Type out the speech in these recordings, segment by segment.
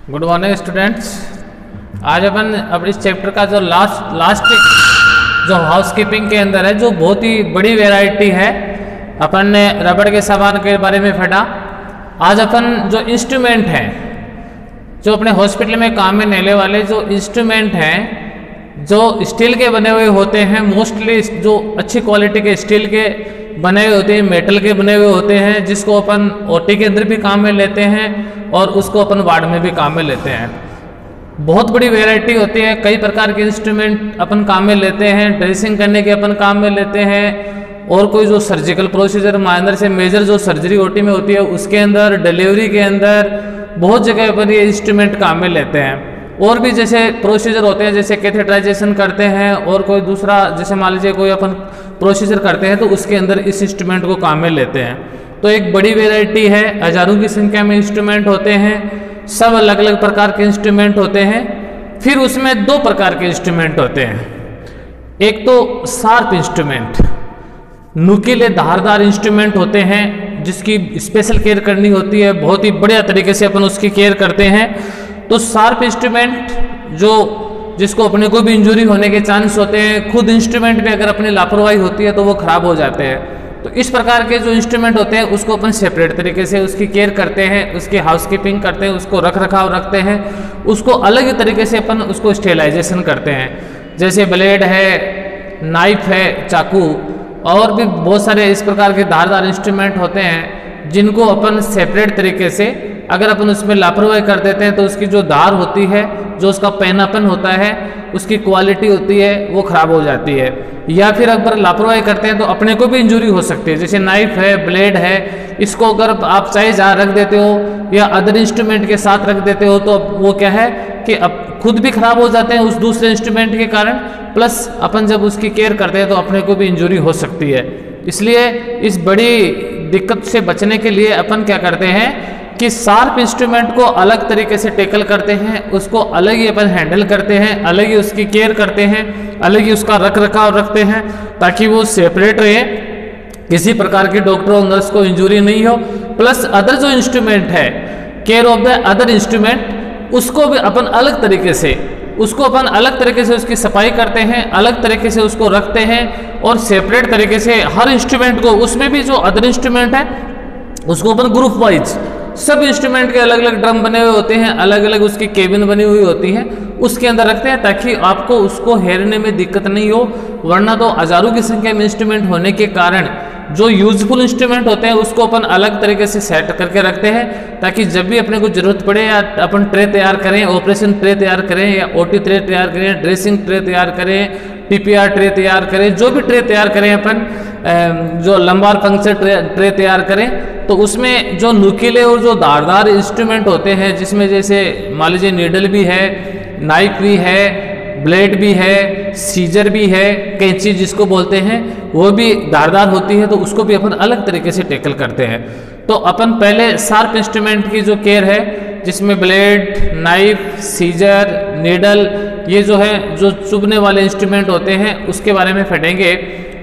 Good morning students. आज अपन अब इस चैप्टर का जो लास्ट जो हाउसकीपिंग के अंदर है, जो बहुत ही बड़ी वैरायटी है, अपन ने रबड़ के सामान के बारे में पढ़ा। आज अपन जो इंस्ट्रूमेंट हैं, जो अपने हॉस्पिटल में काम में लेने वाले जो इंस्ट्रूमेंट हैं, जो स्टील के बने हुए होते हैं, मोस्टली जो अच्छी क्वालिटी के स्टील के बने हुए होते हैं, मेटल के बने हुए होते हैं, जिसको अपन ओटी के अंदर भी काम में लेते हैं और उसको अपन वार्ड में भी काम में लेते हैं। बहुत बड़ी वैरायटी होती है, कई प्रकार के इंस्ट्रूमेंट अपन काम में लेते हैं। ड्रेसिंग करने के अपन काम में लेते हैं, और कोई जो सर्जिकल प्रोसीजर माइनर से मेजर जो सर्जरी ओटी में होती है उसके अंदर, डिलीवरी के अंदर बहुत जगह पर ये इंस्ट्रूमेंट काम में लेते हैं। और भी जैसे प्रोसीजर होते हैं, जैसे कैथेटराइजेशन करते हैं, और कोई दूसरा जैसे मान लीजिए कोई अपन प्रोसीजर करते हैं तो उसके अंदर इस इंस्ट्रूमेंट को काम में लेते हैं। तो एक बड़ी वैरायटी है, हजारों की संख्या में इंस्ट्रूमेंट होते हैं, सब अलग अलग प्रकार के इंस्ट्रूमेंट होते हैं। फिर उसमें दो प्रकार के इंस्ट्रूमेंट होते हैं। एक तो शार्प इंस्ट्रूमेंट, नुकीले धारदार इंस्ट्रूमेंट होते हैं, जिसकी स्पेशल केयर करनी होती है, बहुत ही बढ़िया तरीके से अपन उसकी केयर करते हैं। तो शार्प इंस्ट्रूमेंट जिसको अपने को भी इंजरी होने के चांस होते हैं, खुद इंस्ट्रूमेंट में अगर अपनी लापरवाही होती है तो वो खराब हो जाते हैं। तो इस प्रकार के जो इंस्ट्रूमेंट होते हैं उसको अपन सेपरेट तरीके से उसकी केयर करते हैं, उसकी हाउसकीपिंग करते हैं, उसको रख रखाव रखते हैं, उसको अलग ही तरीके से अपन उसको स्टेलाइजेशन करते हैं। जैसे ब्लेड है, नाइफ है, चाकू, और भी बहुत सारे इस प्रकार के धारदार इंस्ट्रूमेंट होते हैं, जिनको अपन सेपरेट तरीके से अगर अपन उसमें लापरवाही कर देते हैं तो उसकी जो धार होती है, जो उसका पैनापन होता है, उसकी क्वालिटी होती है, वो खराब हो जाती है। या फिर अगर लापरवाही करते हैं तो अपने को भी इंजरी हो सकती है। जैसे नाइफ है, ब्लेड है, इसको अगर आप चाहे जहाँ रख देते हो या अदर इंस्ट्रूमेंट के साथ रख देते हो तो वो क्या है कि अब खुद भी खराब हो जाते हैं उस दूसरे इंस्ट्रूमेंट के कारण, प्लस अपन जब उसकी केयर करते हैं तो अपने को भी इंजरी हो सकती है। इसलिए इस बड़ी दिक्कत से बचने के लिए अपन क्या करते हैं कि शार्प इंस्ट्रूमेंट को अलग तरीके से टैकल करते हैं, उसको अलग ही अपन हैंडल करते हैं, अलग ही उसकी केयर करते हैं, अलग ही उसका रख रखाव रखते हैं, ताकि वो सेपरेट रहे, किसी प्रकार की डॉक्टरों नर्स को इंजरी नहीं हो। प्लस अदर जो इंस्ट्रूमेंट है, care of the other instrument, उसको भी अपन अलग तरीके से उसकी सफाई करते हैं, अलग तरीके से उसको रखते हैं, और सेपरेट तरीके से हर इंस्ट्रूमेंट को, उसमें भी जो अदर इंस्ट्रूमेंट है उसको अपन ग्रुप वाइज, सब इंस्ट्रूमेंट के अलग अलग ड्रम बने हुए होते हैं, अलग अलग उसकी केबिन बनी हुई होती है, उसके अंदर रखते हैं, ताकि आपको उसको हेरने में दिक्कत नहीं हो। वरना तो हजारों की संख्या में इंस्ट्रूमेंट होने के कारण जो यूजफुल इंस्ट्रूमेंट होते हैं उसको अपन अलग तरीके से सेट करके रखते हैं, ताकि जब भी अपने को जरूरत पड़े, या अपन ट्रे तैयार करें, ऑपरेशन ट्रे तैयार करें, या ओटी ट्रे तैयार करें, ड्रेसिंग ट्रे तैयार करें, टीपीआर ट्रे तैयार करें, जो भी ट्रे तैयार करें अपन, जो लंबार पंक्चर ट्रे तैयार करें, तो उसमें जो नुकीले और जो धारदार इंस्ट्रूमेंट होते हैं, जिसमें जैसे मान लीजिए नीडल भी है, नाइफ भी है, ब्लेड भी है, सीजर भी है, कैंची जिसको बोलते हैं, वो भी धारदार होती है, तो उसको भी अपन अलग तरीके से टैकल करते हैं। तो अपन पहले शार्प इंस्ट्रूमेंट की जो केयर है, जिसमें ब्लेड, नाइफ, सीजर, नीडल, ये जो है जो चुभने वाले इंस्ट्रूमेंट होते हैं, उसके बारे में पढ़ेंगे।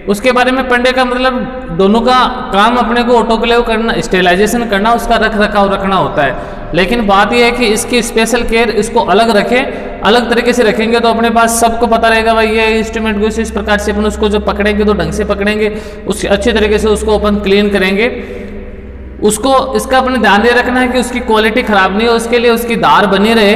उसके बारे में पढ़ने का मतलब दोनों का काम अपने को ऑटोक्लेव करना, स्टेलाइजेशन करना, उसका रख रखाव रखना होता है। लेकिन बात यह है कि इसकी स्पेशल केयर, इसको अलग रखें, अलग तरीके से रखेंगे तो अपने पास सबको पता रहेगा भाई ये इंस्ट्रूमेंट को इस प्रकार से अपन उसको जब पकड़ेंगे तो ढंग से पकड़ेंगे, उसके अच्छे तरीके से उसको अपन क्लीन करेंगे। उसको इसका अपने ध्यान ये रखना है कि उसकी क्वालिटी खराब नहीं हो, उसके लिए उसकी धार बनी रहे,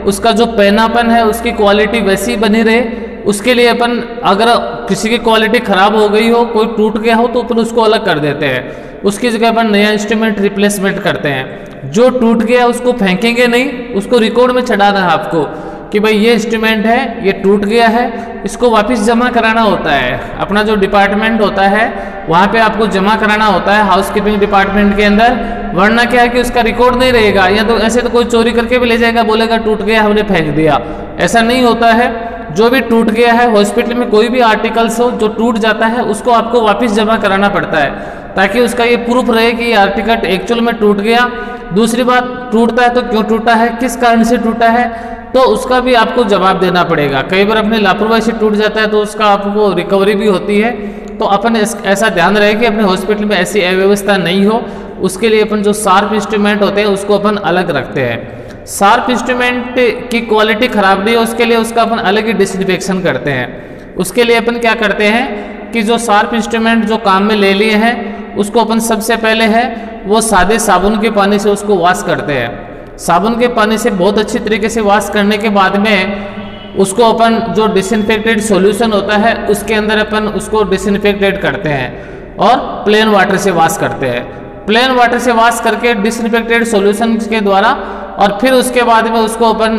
उसका जो पैनापन है उसकी क्वालिटी वैसी बनी रहे। उसके लिए अपन अगर किसी की क्वालिटी खराब हो गई हो, कोई टूट गया हो, तो अपन उसको अलग कर देते हैं, उसकी जगह अपन नया इंस्ट्रूमेंट रिप्लेसमेंट करते हैं। जो टूट गया उसको फेंकेंगे नहीं, उसको रिकॉर्ड में चढ़ाना है आपको कि भाई ये इंस्ट्रूमेंट है, ये टूट गया है, इसको वापस जमा कराना होता है। अपना जो डिपार्टमेंट होता है वहाँ पे आपको जमा कराना होता है, हाउसकीपिंग डिपार्टमेंट के अंदर। वरना क्या है कि उसका रिकॉर्ड नहीं रहेगा, या तो ऐसे तो कोई चोरी करके भी ले जाएगा, बोलेगा टूट गया, हमने फेंक दिया। ऐसा नहीं होता है। जो भी टूट गया है, हॉस्पिटल में कोई भी आर्टिकल्स हो जो टूट जाता है, उसको आपको वापस जमा कराना पड़ता है, ताकि उसका ये प्रूफ रहे कि ये आर्टिकल एक्चुअल में टूट गया। दूसरी बात, टूटता है तो क्यों टूटा है, किस कारण से टूटा है, तो उसका भी आपको जवाब देना पड़ेगा। कई बार अपनी लापरवाही से टूट जाता है तो उसका आपको रिकवरी भी होती है। तो अपन ऐसा ध्यान रहे कि अपने हॉस्पिटल में ऐसी अव्यवस्था नहीं हो, उसके लिए अपन जो शार्प इंस्ट्रूमेंट होते हैं उसको अपन अलग रखते हैं। शार्प इंस्ट्रूमेंट की क्वालिटी खराब नहीं है, उसके लिए उसका अपन अलग ही डिसइंफेक्शन करते हैं। उसके लिए अपन क्या करते हैं कि जो शार्प इंस्ट्रूमेंट जो काम में ले लिए हैं उसको अपन सबसे पहले है वो सादे साबुन के पानी से उसको वॉश करते हैं। साबुन के पानी से बहुत अच्छी तरीके से वॉश करने के बाद में उसको अपन जो डिसइंफेक्टेड सॉल्यूशन होता है उसके अंदर अपन उसको डिसइंफेक्टेड करते हैं और प्लेन वाटर से वॉश करते हैं। प्लेन वाटर से वॉश करके डिसइंफेक्टेड सॉल्यूशन के द्वारा और फिर उसके बाद में उसको अपन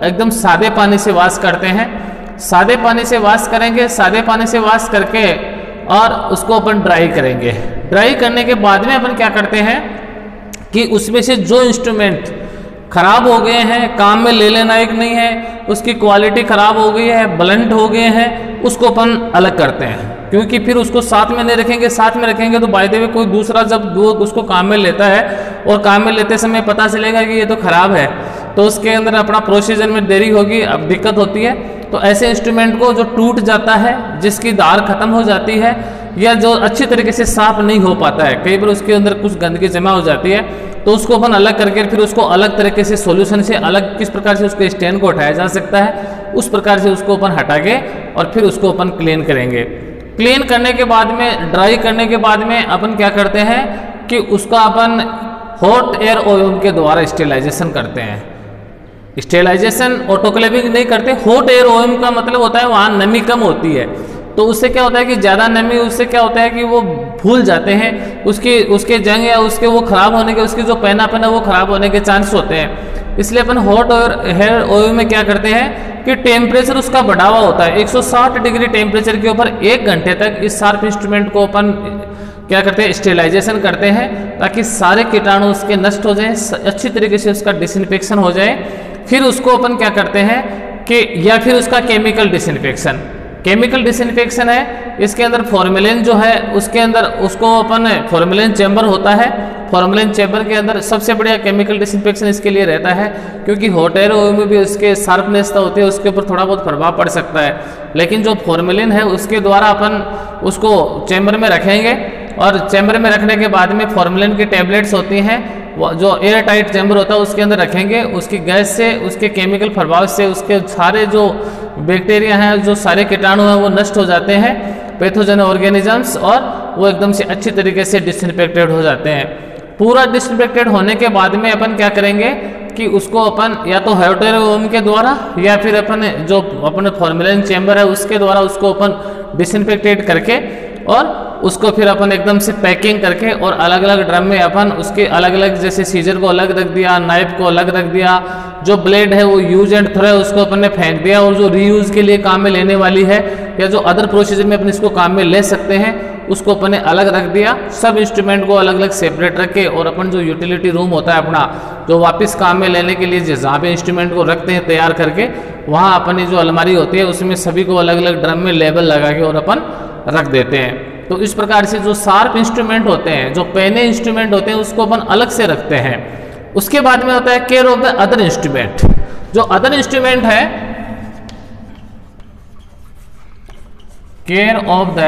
एकदम सादे पानी से वॉश करते हैं। सादे पानी से वॉश करेंगे, सादे पानी से वॉश करके और उसको अपन ड्राई करेंगे। ड्राई करने के बाद में अपन क्या करते हैं कि उसमें से जो इंस्ट्रूमेंट खराब हो गए हैं, काम में ले लेना एक नहीं है, उसकी क्वालिटी खराब हो गई है, ब्लंट हो गए हैं, उसको अपन अलग करते हैं। क्योंकि फिर उसको साथ में नहीं रखेंगे, साथ में रखेंगे तो बाय द वे कोई दूसरा जब वो उसको काम में लेता है और काम में लेते समय पता चलेगा कि ये तो खराब है, तो उसके अंदर अपना प्रोसीजर में देरी होगी, अब दिक्कत होती है। तो ऐसे इंस्ट्रूमेंट को जो टूट जाता है, जिसकी धार खत्म हो जाती है या जो अच्छी तरीके से साफ नहीं हो पाता है, कई बार उसके अंदर कुछ गंदगी जमा हो जाती है, तो उसको अपन अलग करके फिर उसको अलग तरीके से सॉल्यूशन से अलग किस प्रकार से उसके स्टेन को हटाया जा सकता है, उस प्रकार से उसको अपन हटा के और फिर उसको अपन क्लीन करेंगे। क्लीन करने के बाद में, ड्राई करने के बाद में अपन क्या करते हैं कि उसका अपन हॉट एयर ओवन के द्वारा स्टेलाइजेशन करते हैं। स्टेलाइजेशन ऑटोक्लेविंग नहीं करते। हॉट एयर ओवन का मतलब होता है वहाँ नमी कम होती है, तो उससे क्या होता है कि ज़्यादा नमी, उससे क्या होता है कि वो फूल जाते हैं, उसके जंग या उसके वो खराब होने के, उसकी जो पैनापन है वो खराब होने के चांस होते हैं। इसलिए अपन हॉट एयर ओवन में क्या करते हैं कि टेम्परेचर उसका बढ़ा हुआ होता है 160 डिग्री टेम्परेचर के ऊपर 1 घंटे तक इस शार्प इंस्ट्रूमेंट को अपन क्या करते हैं, स्टेलाइजेशन करते हैं, ताकि सारे कीटाणु उसके नष्ट हो जाएं, अच्छी तरीके से उसका डिसइंफेक्शन हो जाए। फिर उसको अपन क्या करते हैं कि या फिर उसका केमिकल डिसइंफेक्शन, केमिकल डिसइंफेक्शन है, इसके अंदर फॉर्मेलिन जो है उसके अंदर उसको अपन फॉर्मेलिन चैम्बर होता है, फॉर्मेलिन चैम्बर के अंदर सबसे बढ़िया केमिकल डिसइंफेक्शन इसके लिए रहता है, क्योंकि हॉट एयर ओवन में भी उसके शार्पनेस होती है, उसके ऊपर थोड़ा बहुत प्रभाव पड़ सकता है। लेकिन जो फॉर्मेलिन है उसके द्वारा अपन उसको चैम्बर में रखेंगे और चैम्बर में रखने के बाद में फॉर्मेलिन की टैबलेट्स होती हैं, जो एयर टाइट चैम्बर होता है उसके अंदर रखेंगे। उसकी गैस से, उसके केमिकल प्रभाव से उसके सारे जो बैक्टीरिया हैं, जो सारे कीटाणु हैं वो नष्ट हो जाते हैं, पैथोजन ऑर्गेनिजम्स, और वो एकदम से अच्छी तरीके से डिसइंफेक्टेड हो जाते हैं। पूरा डिसइंफेक्टेड होने के बाद में अपन क्या करेंगे कि उसको अपन या तो हॉट एयर ओवन के द्वारा या फिर अपन जो अपने फॉर्मेलिन चैम्बर है उसके द्वारा उसको अपन डिसइंफेक्टेड करके और उसको फिर अपन एकदम से पैकिंग करके और अलग अलग ड्रम में अपन उसके अलग अलग, जैसे सीजर को अलग रख दिया, नाइफ को अलग रख दिया, जो ब्लेड है वो यूज एंड थ्रो है उसको अपन ने फेंक दिया, और जो रीयूज के लिए काम में लेने वाली है या जो अदर प्रोसीजर में अपन इसको काम में ले सकते हैं उसको अपन ने अलग रख दिया। सब इंस्ट्रूमेंट को अलग अलग सेपरेट रखे और अपन जो यूटिलिटी रूम होता है अपना, जो वापस काम में लेने के लिए जहाँ पे इंस्ट्रूमेंट को रखते हैं तैयार करके, वहाँ अपनी जो अलमारी होती है उसमें सभी को अलग अलग ड्रम में लेबल लगा के और अपन रख देते हैं। तो इस प्रकार से जो शार्प इंस्ट्रूमेंट होते हैं, जो पेने इंस्ट्रूमेंट होते हैं, उसको अपन अलग से रखते हैं। उसके बाद में होता है care of the other instrument. जो अदर इंस्ट्रूमेंट है, care of the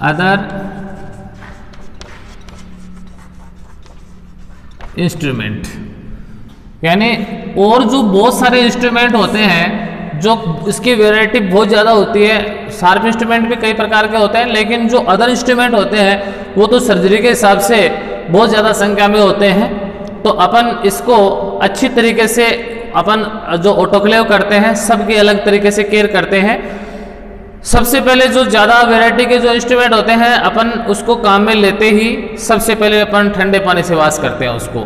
other instrument, यानी और जो बहुत सारे इंस्ट्रूमेंट होते हैं, जो इसकी वैरायटी बहुत ज़्यादा होती है। शार्प इंस्ट्रूमेंट भी कई प्रकार के होते हैं, लेकिन जो अदर इंस्ट्रूमेंट होते हैं वो तो सर्जरी के हिसाब से बहुत ज़्यादा संख्या में होते हैं। तो अपन इसको अच्छी तरीके से अपन जो ऑटोक्लेव करते हैं सबकी अलग तरीके से केयर करते हैं। सबसे पहले जो ज़्यादा वैरायटी के जो इंस्ट्रूमेंट होते हैं अपन उसको काम में लेते ही सबसे पहले अपन ठंडे पानी से वॉश करते हैं, उसको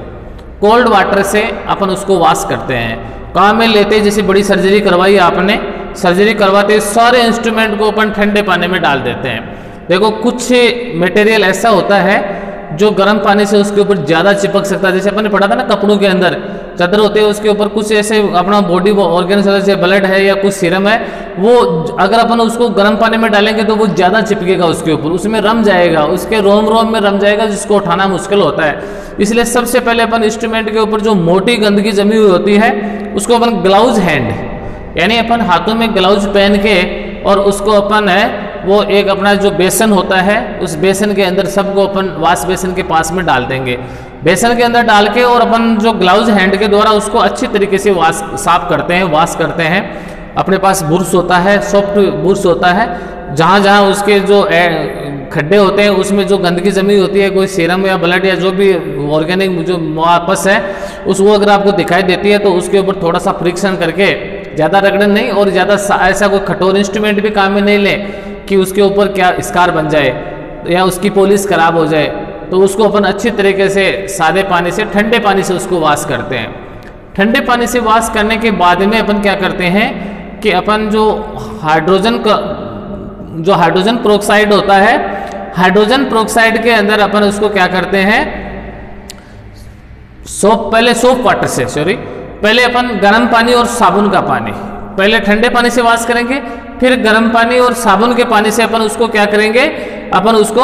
कोल्ड वाटर से अपन उसको वॉश करते हैं। काम में लेते ही जैसे बड़ी सर्जरी करवाई आपने, सर्जरी करवाते सारे इंस्ट्रूमेंट को अपन ठंडे पानी में डाल देते हैं। देखो कुछ मटेरियल ऐसा होता है जो गर्म पानी से उसके ऊपर ज़्यादा चिपक सकता है। जैसे अपन ने पढ़ा था ना, कपड़ों के अंदर चादर होते हैं उसके ऊपर कुछ ऐसे अपना बॉडी ऑर्गेन्स जैसे ब्लड है या कुछ सीरम है, वो अगर अपन उसको गर्म पानी में डालेंगे तो वो ज़्यादा चिपकेगा उसके ऊपर, उसमें रम जाएगा, उसके रोम रोम में रम जाएगा, जिसको उठाना मुश्किल होता है। इसलिए सबसे पहले अपन इंस्ट्रूमेंट के ऊपर जो मोटी गंदगी जमी हुई होती है उसको अपन ग्लाउज हैंड, यानी अपन हाथों में ग्लाउज पहन के और उसको अपन वो एक अपना जो बेसन होता है उस बेसन के अंदर सबको अपन वाश बेसन के पास में डाल देंगे। बेसन के अंदर डाल के और अपन जो ग्लव्स हैंड के द्वारा उसको अच्छी तरीके से साफ करते हैं, वॉश करते हैं। अपने पास बुर्श होता है, सॉफ्ट बुर्श होता है, जहाँ जहाँ उसके जो खड्डे होते हैं उसमें जो गंदगी जमी होती है, कोई सीरम या ब्लड या जो भी ऑर्गेनिक जो वापस है उस वो अगर आपको दिखाई देती है तो उसके ऊपर थोड़ा सा फ्रिक्शन करके, ज़्यादा रगड़न नहीं और ज़्यादा ऐसा कोई कठोर इंस्ट्रूमेंट भी काम में नहीं ले कि उसके ऊपर क्या स्कार बन जाए या उसकी पॉलिश खराब हो जाए, तो उसको अपन अच्छी तरीके से सादे पानी से, ठंडे पानी से उसको वॉश करते हैं। ठंडे पानी से वॉश करने के बाद में अपन क्या करते हैं कि अपन जो हाइड्रोजन प्रोक्साइड होता है, हाइड्रोजन प्रोक्साइड के अंदर अपन उसको क्या करते हैं, पहले अपन गर्म पानी और साबुन का पानी, पहले ठंडे पानी से वॉश करेंगे, फिर गर्म पानी और साबुन के पानी से अपन उसको क्या करेंगे, अपन उसको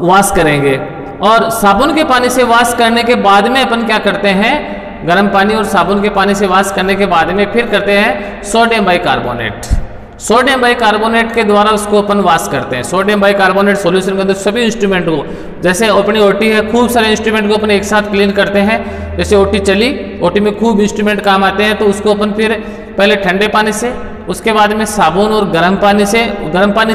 वॉश करेंगे। और साबुन के पानी से वॉश करने के बाद में अपन क्या करते हैं, गर्म पानी और साबुन के पानी से वॉश करने के बाद में फिर करते हैं सोडियम बाइकार्बोनेट। सोडियम बाइकार्बोनेट के द्वारा उसको अपन वॉश करते हैं। सोडियम बाइकार्बोनेट सॉल्यूशन के अंदर सभी इंस्ट्रूमेंट को, जैसे अपनी ओटी है, खूब सारे इंस्ट्रूमेंट को अपन एक साथ क्लीन करते हैं। जैसे ओटी चली, ओटी में खूब इंस्ट्रूमेंट काम आते हैं, तो उसको अपन फिर पहले ठंडे पानी से, उसके बाद में साबुन और गर्म पानी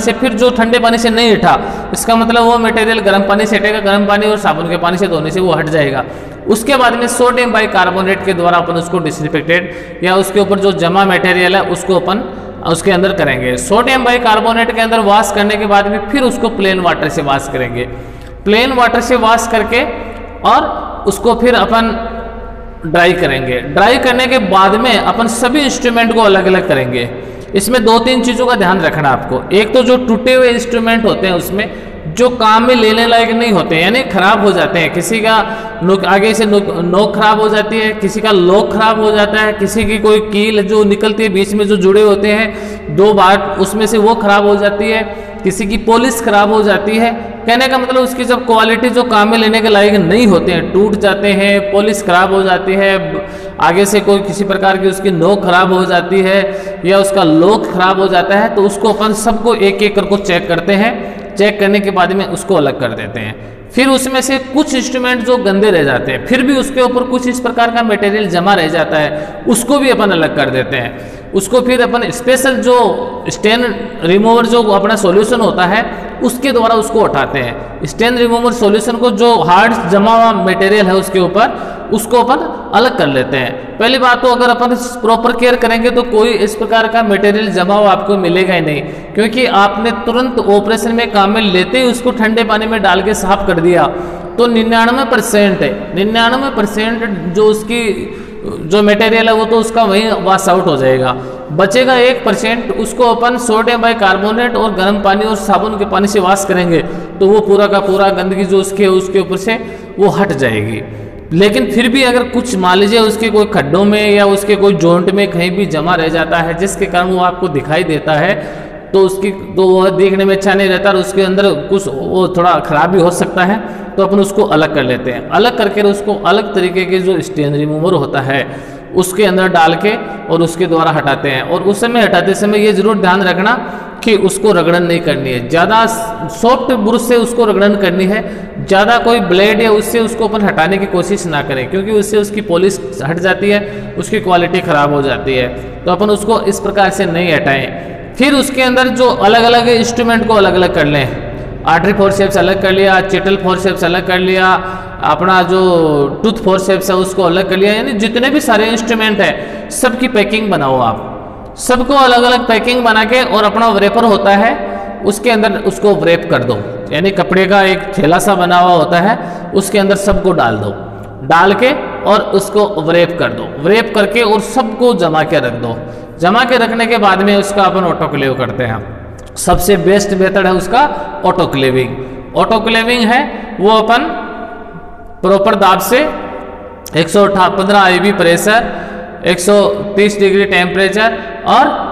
से फिर जो ठंडे पानी से नहीं हटा, इसका मतलब वो मटेरियल गर्म पानी से हटेगा, गर्म पानी और साबुन के पानी से धोने से वो हट जाएगा। उसके बाद में सोडियम बाइकार्बोनेट के द्वारा अपन उसको डिसइंफेक्टेड या उसके ऊपर जो जमा मटेरियल है उसको अपन उसके अंदर करेंगे। सोडियम बाइकार्बोनेट के अंदर वॉश करने के बाद में फिर उसको प्लेन वाटर से वॉश करेंगे। प्लेन वाटर से वॉश करके और उसको फिर अपन ड्राई करेंगे। ड्राई करने के बाद में अपन सभी इंस्ट्रूमेंट को अलग अलग करेंगे। इसमें 2-3 चीज़ों का ध्यान रखना आपको। एक तो जो टूटे हुए इंस्ट्रूमेंट होते हैं उसमें जो काम में लेने लायक नहीं होते हैं, यानी खराब हो जाते हैं, किसी का आगे से नोक खराब हो जाती है, किसी का लॉक खराब हो जाता है, किसी की कोई कील जो निकलती है बीच में जो जुड़े होते हैं 2 बार, उसमें से वो खराब हो जाती है, किसी की पॉलिश खराब हो जाती है। कहने का मतलब उसकी जब क्वालिटी जो काम में लेने के लायक नहीं होते हैं, टूट जाते हैं, पॉलिश खराब हो जाती है, आगे से कोई किसी प्रकार की उसकी नोक खराब हो जाती है या उसका लॉक खराब हो जाता है, तो उसको अपन सबको एक एक करके चेक करते हैं। चेक करने के बाद में उसको अलग कर देते हैं। फिर उसमें से कुछ इंस्ट्रूमेंट जो गंदे रह जाते हैं, फिर भी उसके ऊपर कुछ इस प्रकार का मटेरियल जमा रह जाता है, उसको भी अपन अलग कर देते हैं। उसको फिर अपन स्पेशल जो स्टेन रिमूवर जो अपना सॉल्यूशन होता है उसके द्वारा उसको हटाते हैं। स्टेन रिमूवर सॉल्यूशन को जो हार्ड जमा हुआ मटेरियल है उसके ऊपर, उसको अपन अलग कर लेते हैं। पहली बात तो अगर अपन प्रॉपर केयर करेंगे तो कोई इस प्रकार का मटेरियल जमा हुआ आपको मिलेगा ही नहीं, क्योंकि आपने तुरंत ऑपरेशन में काम में लेते ही उसको ठंडे पानी में डाल के साफ कर दिया तो 99% है, 99% जो उसकी जो मटेरियल है वो तो उसका वहीं वॉश आउट हो जाएगा। बचेगा 1%, उसको अपन सोडियम बाइकार्बोनेट और गर्म पानी और साबुन के पानी से वॉश करेंगे तो वो पूरा का पूरा गंदगी जो उसके ऊपर से वो हट जाएगी। लेकिन फिर भी अगर कुछ मान लीजिए उसके कोई खड्डों में या उसके कोई जॉइंट में कहीं भी जमा रह जाता है जिसके कारण वो आपको दिखाई देता है, तो उसकी तो वो देखने में अच्छा नहीं रहता और उसके अंदर कुछ वो थोड़ा खराब भी हो सकता है, तो अपन उसको अलग कर लेते हैं। अलग करके उसको अलग तरीके के जो स्टेन रिमूवर होता है उसके अंदर डाल के और उसके द्वारा हटाते हैं। और उस समय हटाते समय ये जरूर ध्यान रखना कि उसको रगड़न नहीं करनी है, ज़्यादा सॉफ्ट ब्रश से उसको रगड़न करनी है, ज़्यादा कोई ब्लेड या उससे उसको अपन हटाने की कोशिश ना करें, क्योंकि उससे उसकी पॉलिश हट जाती है, उसकी क्वालिटी ख़राब हो जाती है। तो अपन उसको इस प्रकार से नहीं हटाएं। फिर उसके अंदर जो अलग अलग इंस्ट्रूमेंट को अलग अलग कर लें, आर्टरी फोर्सेप्स अलग कर लिया, चिटल फोर्सेप्स अलग कर लिया, अपना जो टूथ फोर्सेप्स है उसको अलग कर लिया, यानी जितने भी सारे इंस्ट्रूमेंट है सबकी पैकिंग बनाओ आप, सबको अलग अलग पैकिंग बना के और अपना व्रेपर होता है उसके अंदर उसको व्रेप कर दो, यानी कपड़े का एक थैला सा बना हुआ होता है उसके अंदर सबको डाल दो, डाल के और उसको व्रेप कर दो, व्रेप करके और सबको जमा के रख दो। जमा के रखने के बाद में उसका अपन ऑटोक्लेव करते हैं। सबसे बेस्ट मेथड है उसका ऑटोक्लेविंग। ऑटोक्लेविंग है वो अपन प्रॉपर दाब से 115 IB प्रेशर, 130 डिग्री टेम्परेचर और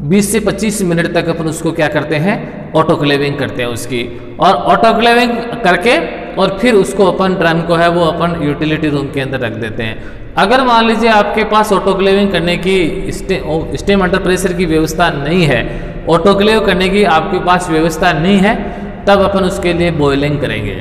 20 से 25 मिनट तक अपन उसको क्या करते हैं, ऑटोक्लेविंग करते हैं उसकी। और ऑटोक्लेविंग करके और फिर उसको अपन ड्रम को है वो अपन यूटिलिटी रूम के अंदर रख देते हैं। अगर मान लीजिए आपके पास ऑटोक्लेविंग करने की स्टीम अंडर प्रेशर की व्यवस्था नहीं है ऑटोक्लेव करने की आपके पास व्यवस्था नहीं है, तब अपन उसके लिए बॉयलिंग करेंगे।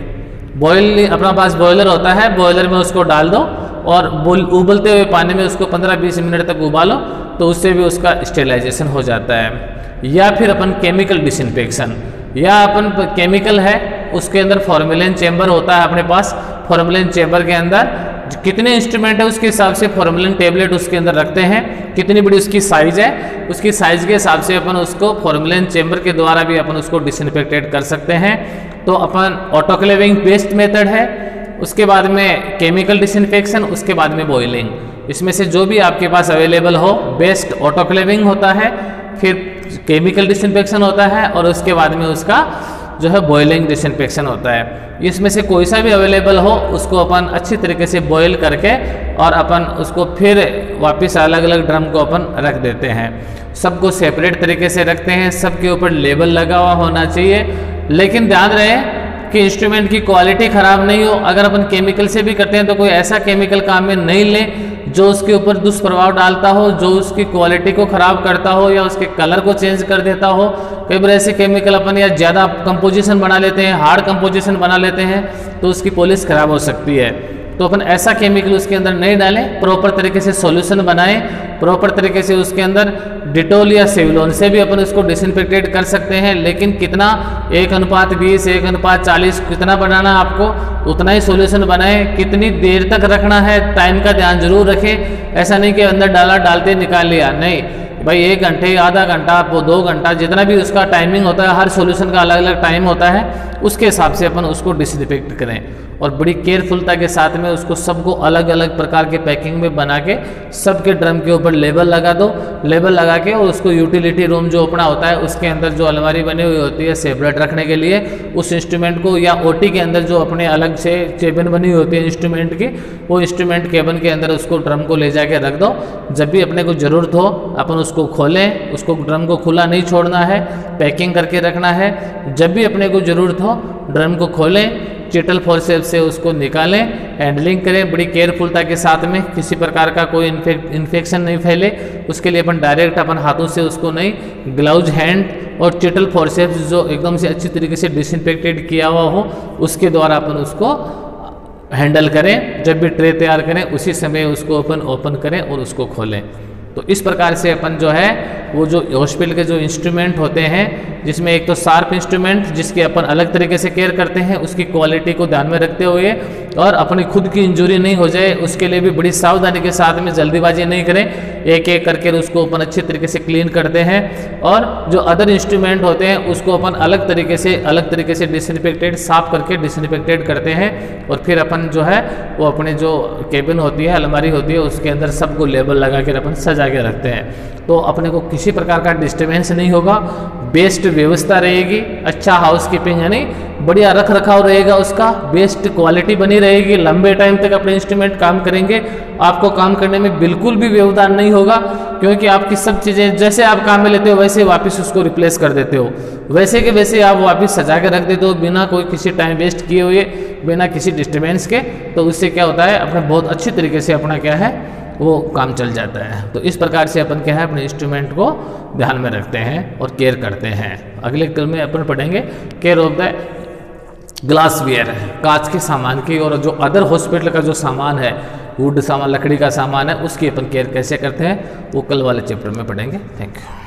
बॉयल अपना पास बॉयलर होता है, बॉयलर में उसको डाल दो और उबलते हुए पानी में उसको 15-20 मिनट तक उबालो, तो उससे भी उसका स्टेरिलाइजेशन हो जाता है। या फिर अपन केमिकल डिसइंफेक्शन, या अपन केमिकल है उसके अंदर फॉर्मेलिन चैम्बर होता है अपने पास, फॉर्मेलिन चैम्बर के अंदर कितने इंस्ट्रूमेंट है उसके हिसाब से फॉर्मेलिन टेबलेट उसके अंदर रखते हैं, कितनी बड़ी उसकी साइज है, उसकी साइज के हिसाब से अपन उसको फॉर्मेलिन चैम्बर के द्वारा भी अपन उसको डिसइंफेक्टेड कर सकते हैं। तो अपन ऑटोक्लेविंग बेस्ड मेथड है, उसके बाद में केमिकल डिसइंफेक्शन, उसके बाद में बॉयलिंग। इसमें से जो भी आपके पास अवेलेबल हो, बेस्ट ऑटोक्लेविंग होता है, फिर केमिकल डिसइंफेक्शन होता है, और उसके बाद में उसका जो है बॉयलिंग डिसइंफेक्शन होता है। इसमें से कोई सा भी अवेलेबल हो उसको अपन अच्छी तरीके से बॉयल करके और अपन उसको फिर वापस अलग अलग ड्रम को अपन रख देते हैं। सबको सेपरेट तरीके से रखते हैं, सबके ऊपर लेबल लगा हुआ होना चाहिए, लेकिन ध्यान रहे कि इंस्ट्रूमेंट की क्वालिटी ख़राब नहीं हो। अगर अपन केमिकल से भी करते हैं तो कोई ऐसा केमिकल काम में नहीं लें जो उसके ऊपर दुष्प्रभाव डालता हो, जो उसकी क्वालिटी को ख़राब करता हो या उसके कलर को चेंज कर देता हो। कई बार ऐसे केमिकल अपन या ज़्यादा कंपोजिशन बना लेते हैं, हार्ड कंपोजिशन बना लेते हैं, तो उसकी पॉलिश ख़राब हो सकती है। तो अपन ऐसा केमिकल उसके अंदर नहीं डालें, प्रॉपर तरीके से सॉल्यूशन बनाएं, प्रॉपर तरीके से उसके अंदर डिटोल या सेवलॉन से भी अपन उसको डिसइंफेक्टेड कर सकते हैं। लेकिन कितना 1:20, 1:40 कितना बनाना आपको, उतना ही सॉल्यूशन बनाएं। कितनी देर तक रखना है, टाइम का ध्यान जरूर रखें। ऐसा नहीं कि अंदर डाला, डालते निकाल लिया, नहीं भाई, 1 घंटे, आधा घंटा, 2 घंटा, जितना भी उसका टाइमिंग होता है, हर सॉल्यूशन का अलग अलग टाइम होता है, उसके हिसाब से अपन उसको डिसइंफेक्ट करें और बड़ी केयरफुलता के साथ में उसको सबको अलग अलग प्रकार के पैकिंग में बना के सबके ड्रम के ऊपर लेबल लगा दो। लेबल लगा के और उसको यूटिलिटी रूम जो अपना होता है उसके अंदर जो अलमारी बनी हुई होती है सेपरेट रखने के लिए, उस इंस्ट्रूमेंट को, या ओटी के अंदर जो अपने अलग से केबिन बनी हुई होती है इंस्ट्रूमेंट की, वो इंस्ट्रूमेंट केबिन के अंदर उसको ड्रम को ले जाके रख दो। जब भी अपने को ज़रूरत हो अपन उसको खोलें, उसको ड्रम को खुला नहीं छोड़ना है, पैकिंग करके रखना है। जब भी अपने को ज़रूरत हो ड्रम को खोलें, चिटल फोर्सेप से उसको निकालें, हैंडलिंग करें बड़ी केयरफुलता के साथ में, किसी प्रकार का कोई इन्फेक्शन नहीं फैले। उसके लिए अपन डायरेक्ट अपन हाथों से उसको नहीं, ग्लव्स हैंड और चिटल फोर्सेप्स जो एकदम से अच्छी तरीके से डिसइंफेक्टेड किया हुआ हो, उसके द्वारा अपन उसको हैंडल करें। जब भी ट्रे तैयार करें उसी समय उसको अपन ओपन करें और उसको खोलें। तो इस प्रकार से अपन जो है वो जो हॉस्पिटल के जो इंस्ट्रूमेंट होते हैं, जिसमें एक तो शार्प इंस्ट्रूमेंट जिसकी अपन अलग तरीके से केयर करते हैं, उसकी क्वालिटी को ध्यान में रखते हुए और अपनी खुद की इंजरी नहीं हो जाए उसके लिए भी बड़ी सावधानी के साथ में, जल्दीबाजी नहीं करें, एक एक करके उसको अपन अच्छे तरीके से क्लीन करते हैं। और जो अदर इंस्ट्रूमेंट होते हैं उसको अपन अलग तरीके से डिसइंफेक्टेड, साफ करके डिसइंफेक्टेड करते हैं। और फिर अपन जो है वो अपने जो केबिन होती है, अलमारी होती है, उसके अंदर सबको लेबल लगा कर अपन सजा के रखते हैं। तो अपने को किसी प्रकार का डिस्टर्बेंस नहीं होगा, बेस्ट व्यवस्था रहेगी, अच्छा हाउसकीपिंग यानी बढ़िया रख रखाव रहेगा, उसका बेस्ट क्वालिटी बनी रहेगी, लंबे टाइम तक अपने इंस्ट्रूमेंट काम करेंगे। आपको काम करने में बिल्कुल भी व्यवधान नहीं होगा, क्योंकि आपकी सब चीज़ें जैसे आप काम में लेते हो वैसे वापस उसको रिप्लेस कर देते हो, वैसे के वैसे आप वापस सजा के रख देते हो बिना कोई किसी टाइम वेस्ट किए हुए, बिना किसी डिस्टर्बेंस के। तो उससे क्या होता है, अपने बहुत अच्छी तरीके से अपना क्या है वो काम चल जाता है। तो इस प्रकार से अपन क्या है अपने इंस्ट्रूमेंट को ध्यान में रखते हैं और केयर करते हैं। अगले कल में अपन पढ़ेंगे केयर ऑफ द ग्लासवेयर, कांच के सामान की, और जो अदर हॉस्पिटल का जो सामान है, वुड सामान, लकड़ी का सामान है, उसकी अपन केयर कैसे करते हैं वो कल वाले चैप्टर में पढ़ेंगे। Thank you.